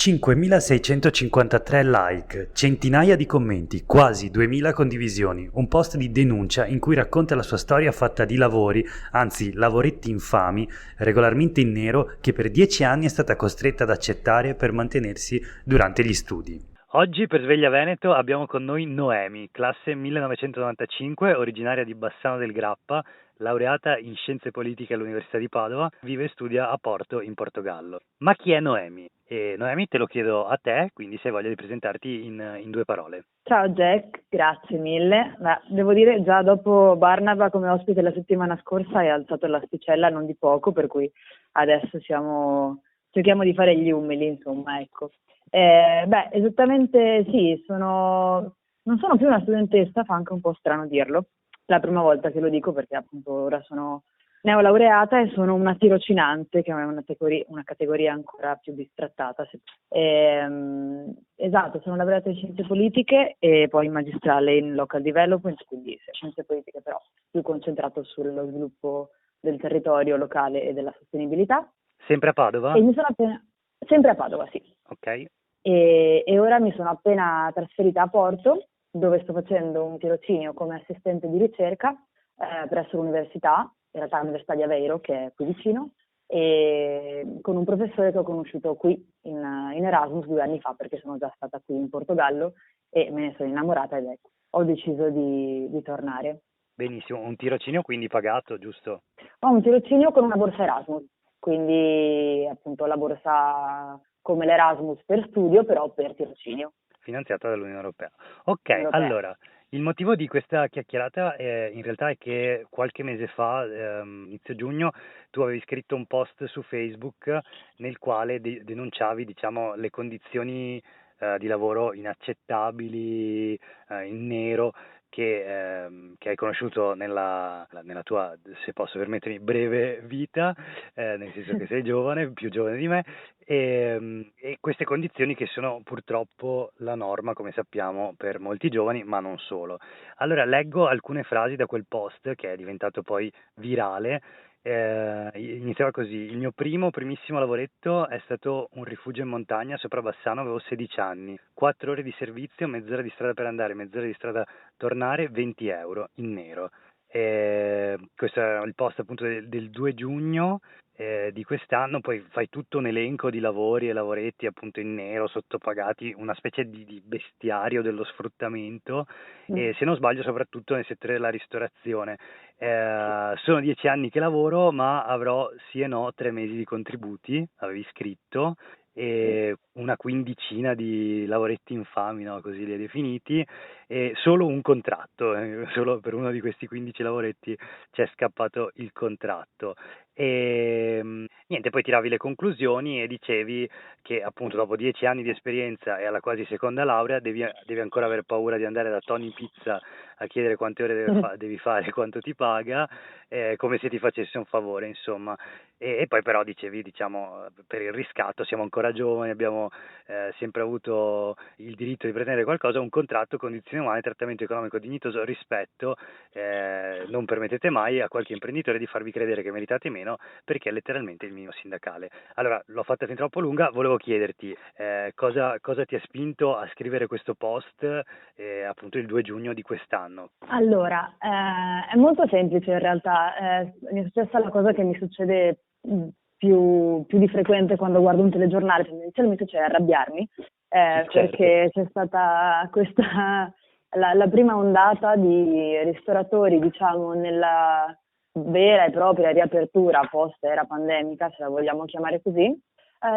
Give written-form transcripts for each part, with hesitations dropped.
5.653 like, centinaia di commenti, quasi 2.000 condivisioni, un post di denuncia in cui racconta la sua storia fatta di lavori, anzi lavoretti infami, regolarmente in nero, che per 10 anni è stata costretta ad accettare per mantenersi durante gli studi. Oggi per Sveglia Veneto abbiamo con noi Noemi, classe 1995, originaria di Bassano del Grappa, laureata in Scienze Politiche all'Università di Padova, vive e studia a Porto in Portogallo. Ma chi è Noemi? E Noemi te lo chiedo a te, quindi se hai voglia di presentarti in 2 parole. Ciao Jack, grazie mille. Devo dire già dopo Barnaba come ospite la settimana scorsa hai alzato l'asticella non di poco, per cui adesso cerchiamo di fare gli umili, insomma, ecco. Esattamente sì, non sono più una studentessa, fa anche un po' strano dirlo. È la prima volta che lo dico perché appunto ora sono neolaureata e sono una tirocinante, che è una categoria ancora più bistrattata. Esatto, sono laureata in Scienze Politiche e poi magistrale in Local Development, quindi Scienze Politiche però più concentrato sullo sviluppo del territorio locale e della sostenibilità. Sempre a Padova? E mi sono sempre a Padova, sì. Ok. E ora mi sono appena trasferita a Porto, dove sto facendo un tirocinio come assistente di ricerca presso l'università, in realtà l'Università di Aveiro, che è qui vicino, e con un professore che ho conosciuto qui in Erasmus 2 anni fa, perché sono già stata qui in Portogallo e me ne sono innamorata ed ecco, ho deciso di tornare. Benissimo, un tirocinio quindi pagato, giusto? Ho un tirocinio con una borsa Erasmus, quindi appunto la borsa come l'Erasmus per studio, però per tirocinio. Finanziata dall'Unione Europea. Ok, allora, il motivo di questa chiacchierata in realtà è che qualche mese fa, inizio giugno, tu avevi scritto un post su Facebook nel quale denunciavi, diciamo, le condizioni di lavoro inaccettabili, in nero, che hai conosciuto nella tua, se posso permettermi, breve vita, nel senso che sei giovane, più giovane di me, e queste condizioni che sono purtroppo la norma, come sappiamo, per molti giovani, ma non solo. Allora, leggo alcune frasi da quel post che è diventato poi virale. Iniziava così: il mio primissimo lavoretto è stato un rifugio in montagna sopra Bassano, avevo 16 anni, 4 ore di servizio, mezz'ora di strada per andare, mezz'ora di strada tornare, 20 euro in nero. Questo è il post appunto del 2 giugno di quest'anno. Poi fai tutto un elenco di lavori e lavoretti appunto in nero, sottopagati, una specie di bestiario dello sfruttamento, e se non sbaglio soprattutto nel settore della ristorazione. Sono 10 anni che lavoro, ma avrò sì e no 3 mesi di contributi, avevi scritto, e una quindicina di lavoretti infami, no? Così li hai definiti, e solo un contratto, solo per uno di questi 15 lavoretti c'è scappato il contratto. E niente, poi tiravi le conclusioni e dicevi che appunto dopo 10 anni di esperienza e alla quasi seconda laurea devi ancora aver paura di andare da Tony Pizza a chiedere quante ore devi fare, quanto ti paga, come se ti facesse un favore, insomma. E poi però dicevi, diciamo, per il riscatto siamo ancora giovani, abbiamo sempre avuto il diritto di pretendere qualcosa, un contratto, condizioni umane, trattamento economico dignitoso, rispetto. Non permettete mai a qualche imprenditore di farvi credere che meritate meno, perché è letteralmente il minimo sindacale. Allora, l'ho fatta fin troppo lunga, volevo chiederti cosa ti ha spinto a scrivere questo post appunto il 2 giugno di quest'anno. Allora, è molto semplice in realtà, mi è successa la cosa che mi succede più di frequente quando guardo un telegiornale, tendenzialmente, cioè arrabbiarmi, Certo. perché c'è stata la prima ondata di ristoratori, diciamo, nella vera e propria riapertura post-era pandemica, se la vogliamo chiamare così,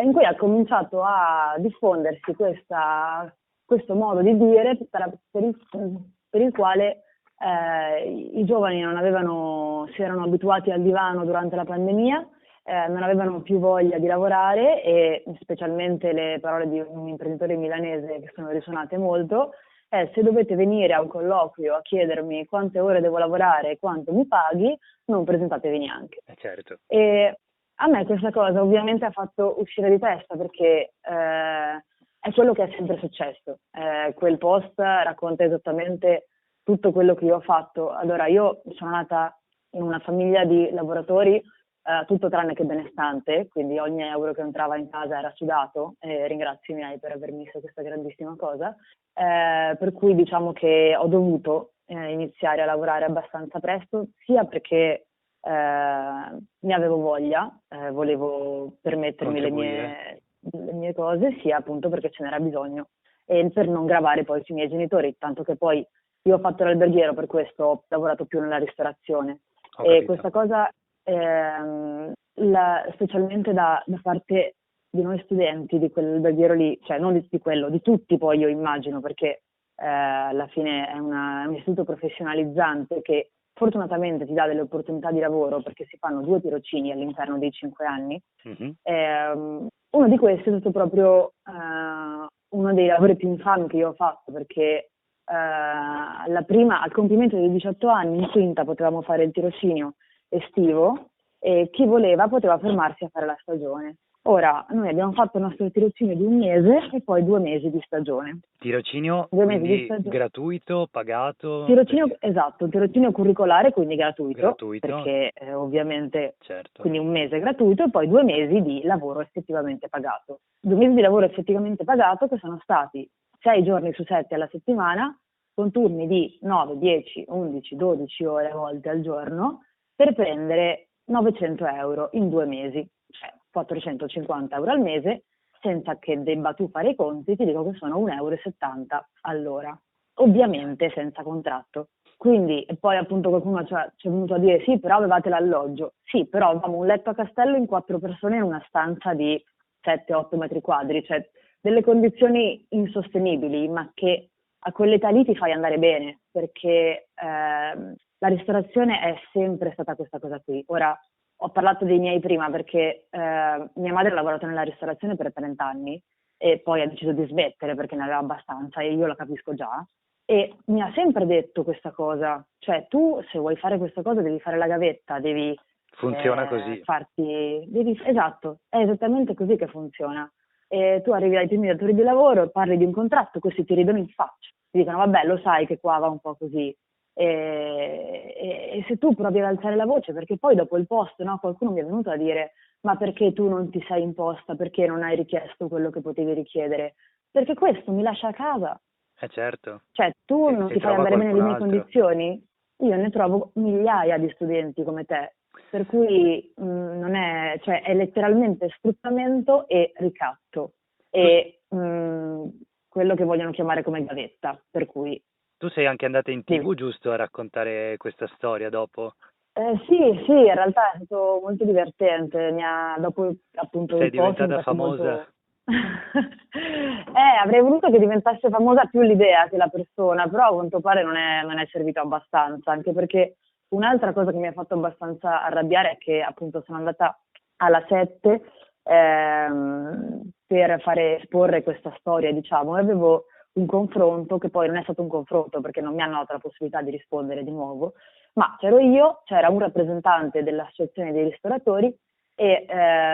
in cui ha cominciato a diffondersi questo modo di dire per il quale i giovani si erano abituati al divano durante la pandemia, non avevano più voglia di lavorare, e specialmente le parole di un imprenditore milanese che sono risuonate molto: se dovete venire a un colloquio a chiedermi quante ore devo lavorare e quanto mi paghi, non presentatevi neanche. Certo. E a me questa cosa ovviamente ha fatto uscire di testa, perché è quello che è sempre successo. Quel post racconta esattamente tutto quello che io ho fatto. Allora, io sono nata in una famiglia di lavoratori tutto tranne che benestante, quindi ogni euro che entrava in casa era sudato, e ringrazio i miei per avermi messo questa grandissima cosa, per cui diciamo che ho dovuto iniziare a lavorare abbastanza presto, sia perché ne avevo voglia, volevo permettermi le mie cose, sia appunto perché ce n'era bisogno e per non gravare poi sui miei genitori, tanto che poi io ho fatto l'alberghiero, per questo ho lavorato più nella ristorazione. E questa cosa, specialmente da parte di noi studenti di quell'alberghiero lì, cioè non di quello, di tutti poi io immagino, perché alla fine è un istituto professionalizzante che fortunatamente ti dà delle opportunità di lavoro, perché si fanno 2 tirocini all'interno dei 5 anni. Uno di questi è stato proprio uno dei lavori più infami che io ho fatto, perché al compimento dei 18 anni, in quinta potevamo fare il tirocinio estivo e chi voleva poteva fermarsi a fare la stagione. Ora, noi abbiamo fatto il nostro tirocinio di 1 mese e poi 2 mesi di stagione. Tirocinio quindi gratuito, pagato? Esatto, un tirocinio curricolare, quindi gratuito. Perché ovviamente certo. Quindi 1 mese gratuito e poi 2 mesi di lavoro effettivamente pagato. 2 mesi di lavoro effettivamente pagato che sono stati 6 giorni su 7 alla settimana, con turni di 9, 10, 11, 12 ore a volte al giorno, per prendere 900 euro in 2 mesi, cioè 450 euro al mese, senza che debba tu fare i conti, ti dico che sono 1,70 euro all'ora, ovviamente senza contratto. Quindi, e poi appunto qualcuno ci è venuto a dire sì, però avevate l'alloggio. Sì, però avevamo un letto a castello in 4 persone in una stanza di 7-8 metri quadri, cioè delle condizioni insostenibili, ma che a quell'età lì ti fai andare bene, perché la ristorazione è sempre stata questa cosa qui. Ora, ho parlato dei miei prima perché mia madre ha lavorato nella ristorazione per 30 anni e poi ha deciso di smettere perché ne aveva abbastanza e io la capisco già. E mi ha sempre detto questa cosa, cioè tu se vuoi fare questa cosa devi fare la gavetta, devi funziona così. Esatto, è esattamente così che funziona. E tu arrivi ai primi datori di lavoro e parli di un contratto, questi ti ridono in faccia, ti dicono vabbè lo sai che qua va un po' così. E se tu provi ad alzare la voce, perché poi dopo il post, no, qualcuno mi è venuto a dire ma perché tu non ti sei imposta, perché non hai richiesto quello che potevi richiedere? Perché questo mi lascia a casa. Certo. Cioè tu non ti fai andare bene le mie condizioni? Io ne trovo migliaia di studenti come te, per cui non è, cioè è letteralmente sfruttamento e ricatto e quello che vogliono chiamare come gavetta, per cui... Tu sei anche andata in TV, giusto, a raccontare questa storia dopo? Sì, in realtà è stato molto divertente, dopo appunto sei il post diventata famosa? Molto... avrei voluto che diventasse famosa più l'idea che la persona, però a quanto pare non è servito abbastanza, anche perché un'altra cosa che mi ha fatto abbastanza arrabbiare è che appunto sono andata alla 7 per fare esporre questa storia, diciamo, e avevo un confronto che poi non è stato un confronto perché non mi hanno dato la possibilità di rispondere di nuovo, ma c'ero io, c'era un rappresentante dell'associazione dei ristoratori e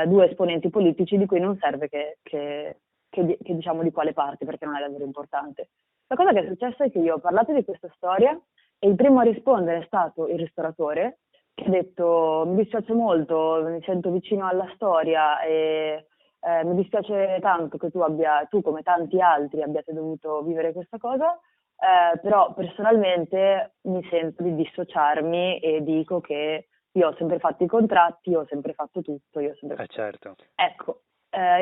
2 esponenti politici di cui non serve che diciamo di quale parte, perché non è davvero importante. La cosa che è successa è che io ho parlato di questa storia e il primo a rispondere è stato il ristoratore, che ha detto mi dispiace molto, mi sento vicino alla storia e mi dispiace tanto che tu come tanti altri abbiate dovuto vivere questa cosa, però personalmente mi sento di dissociarmi e dico che io ho sempre fatto i contratti, ho sempre fatto tutto, certo. Ecco,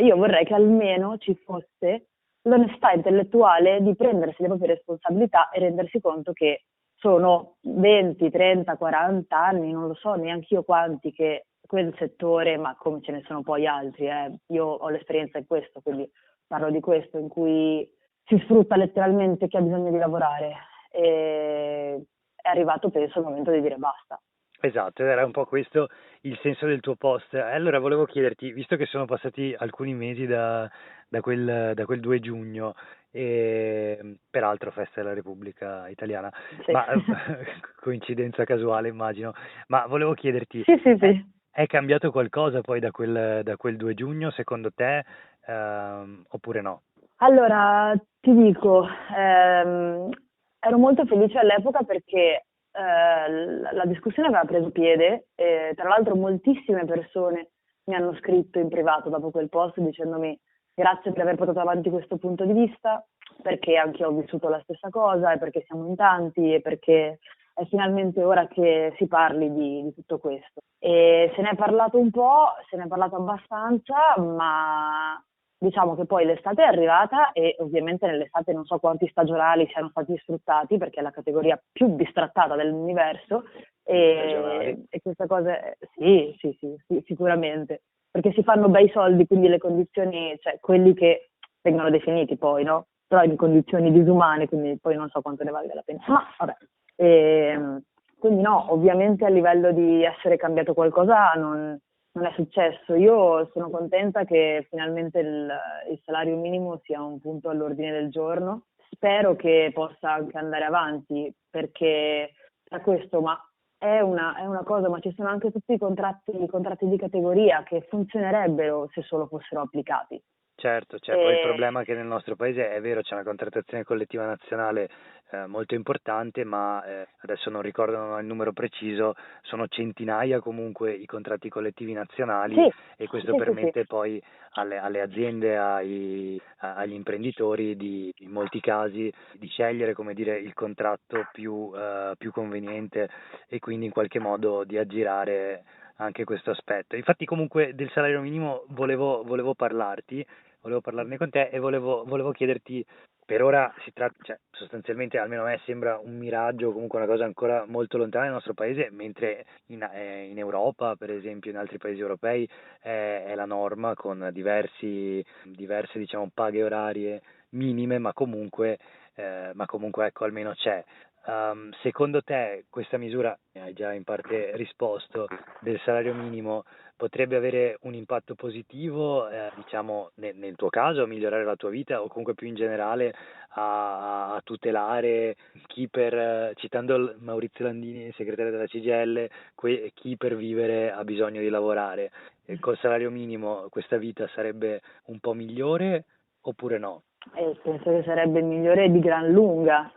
io vorrei che almeno ci fosse l'onestà intellettuale di prendersi le proprie responsabilità e rendersi conto che sono 20, 30, 40 anni, non lo so neanche io quanti, che quel settore, ma come ce ne sono poi altri, io ho l'esperienza in questo, quindi parlo di questo, in cui si sfrutta letteralmente chi ha bisogno di lavorare e è arrivato penso il momento di dire basta. Esatto, era un po' questo il senso del tuo post. Allora volevo chiederti, visto che sono passati alcuni mesi da quel 2 giugno, e peraltro festa della Repubblica Italiana, sì. Ma coincidenza casuale immagino, ma volevo chiederti, Sì. È cambiato qualcosa poi da quel 2 giugno secondo te, oppure no? Allora, ti dico, ero molto felice all'epoca perché la discussione aveva preso piede e tra l'altro moltissime persone mi hanno scritto in privato dopo quel post dicendomi grazie per aver portato avanti questo punto di vista, perché anche io ho vissuto la stessa cosa e perché siamo in tanti e perché è finalmente ora che si parli di tutto questo. E se ne è parlato un po', se ne è parlato abbastanza, ma diciamo che poi l'estate è arrivata e ovviamente nell'estate non so quanti stagionali siano stati sfruttati perché è la categoria più bistrattata dell'universo e questa cosa sì, sì, sì, sì, sicuramente, perché si fanno bei soldi, quindi le condizioni, cioè quelli che vengono definiti poi, no? Però in condizioni disumane, quindi poi non so quanto ne valga la pena. Ma vabbè. Quindi no, ovviamente a livello di essere cambiato qualcosa non è successo. Io sono contenta che finalmente il salario minimo sia un punto all'ordine del giorno. Spero che possa anche andare avanti perché da questo, ma è una cosa, ma ci sono anche tutti i contratti di categoria che funzionerebbero se solo fossero applicati. Certo, poi il problema è che nel nostro paese è vero, c'è una contrattazione collettiva nazionale molto importante, ma adesso non ricordo non ho il numero preciso, sono centinaia comunque i contratti collettivi nazionali Sì, e questo sì, sì, sì. permette poi alle aziende, agli imprenditori in molti casi di scegliere, come dire, il contratto più conveniente e quindi in qualche modo di aggirare anche questo aspetto. Infatti comunque del salario minimo volevo parlarne con te e volevo chiederti, per ora si tratta, cioè, sostanzialmente almeno a me sembra un miraggio, comunque una cosa ancora molto lontana nel nostro paese, mentre in Europa, per esempio, in altri paesi europei è la norma con diverse diciamo paghe orarie minime, ma comunque ecco almeno c'è. Secondo te questa misura, mi hai già in parte risposto, del salario minimo potrebbe avere un impatto positivo, diciamo, nel tuo caso, a migliorare la tua vita o comunque più in generale a tutelare chi citando Maurizio Landini, segretario della CGIL, chi per vivere ha bisogno di lavorare. E col salario minimo questa vita sarebbe un po' migliore oppure no? Penso che sarebbe migliore di gran lunga,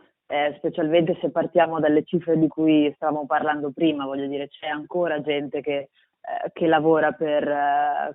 specialmente se partiamo dalle cifre di cui stavamo parlando prima, voglio dire, c'è ancora gente che lavora per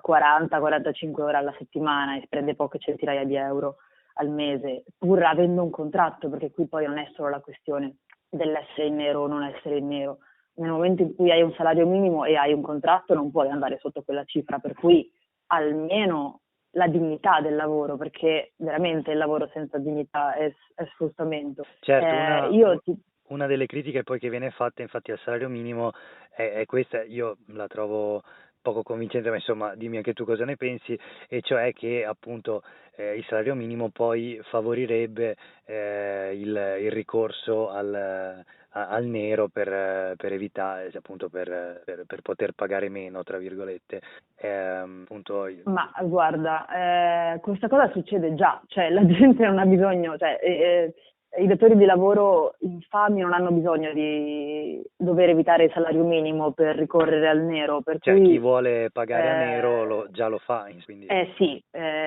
40-45 ore alla settimana e prende poche centinaia di euro al mese, pur avendo un contratto, perché qui poi non è solo la questione dell'essere in nero o non essere in nero. Nel momento in cui hai un salario minimo e hai un contratto non puoi andare sotto quella cifra, per cui almeno la dignità del lavoro, perché veramente il lavoro senza dignità è sfruttamento. Certo, una delle critiche poi che viene fatta infatti al salario minimo è questa, io la trovo poco convincente, ma insomma dimmi anche tu cosa ne pensi, e cioè che appunto il salario minimo poi favorirebbe il ricorso al nero per evitare, appunto per poter pagare meno, tra virgolette. Appunto, Ma guarda, questa cosa succede già, cioè la gente non ha bisogno, cioè i datori di lavoro infami non hanno bisogno di dover evitare il salario minimo per ricorrere al nero, per cioè cui chi vuole pagare a nero già lo fa, quindi. sì,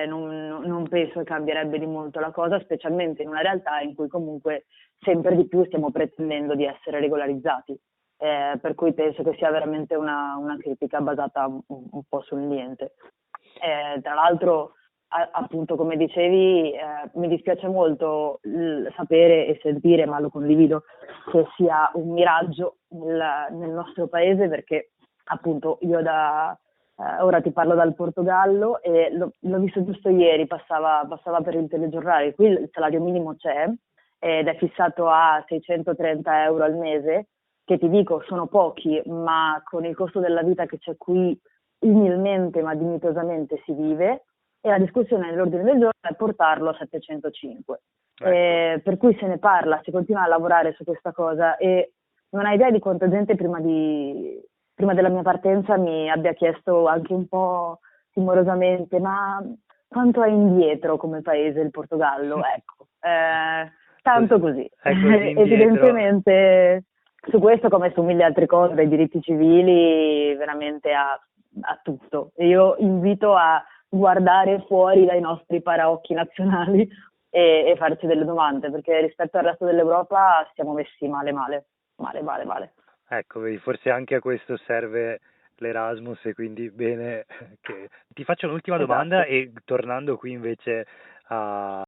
non penso che cambierebbe di molto la cosa, specialmente in una realtà in cui comunque sempre di più stiamo pretendendo di essere regolarizzati. Per cui penso che sia veramente una critica basata un po' sul niente. Tra l'altro, appunto, come dicevi, mi dispiace molto sapere e sentire, ma lo condivido, che sia un miraggio nel nostro paese, perché appunto io ora ti parlo dal Portogallo e l'ho visto giusto ieri, passava per il telegiornale, qui il salario minimo c'è ed è fissato a 630 euro al mese, che ti dico sono pochi, ma con il costo della vita che c'è qui umilmente ma dignitosamente si vive, e la discussione nell'ordine del giorno è portarlo a 705. Ecco. Per cui se ne parla, si continua a lavorare su questa cosa e non hai idea di quanta gente prima della mia partenza mi abbia chiesto anche un po' timorosamente ma quanto è indietro come paese il Portogallo? Ecco, tanto così. Evidentemente su questo, come su mille altre cose, dai diritti civili veramente a tutto. E io invito a guardare fuori dai nostri paraocchi nazionali e farci delle domande, perché rispetto al resto dell'Europa stiamo messi male male. Vale. Ecco, vedi, forse anche a questo serve l'Erasmus e quindi bene che... Ti faccio un'ultima domanda Esatto. e tornando qui invece a,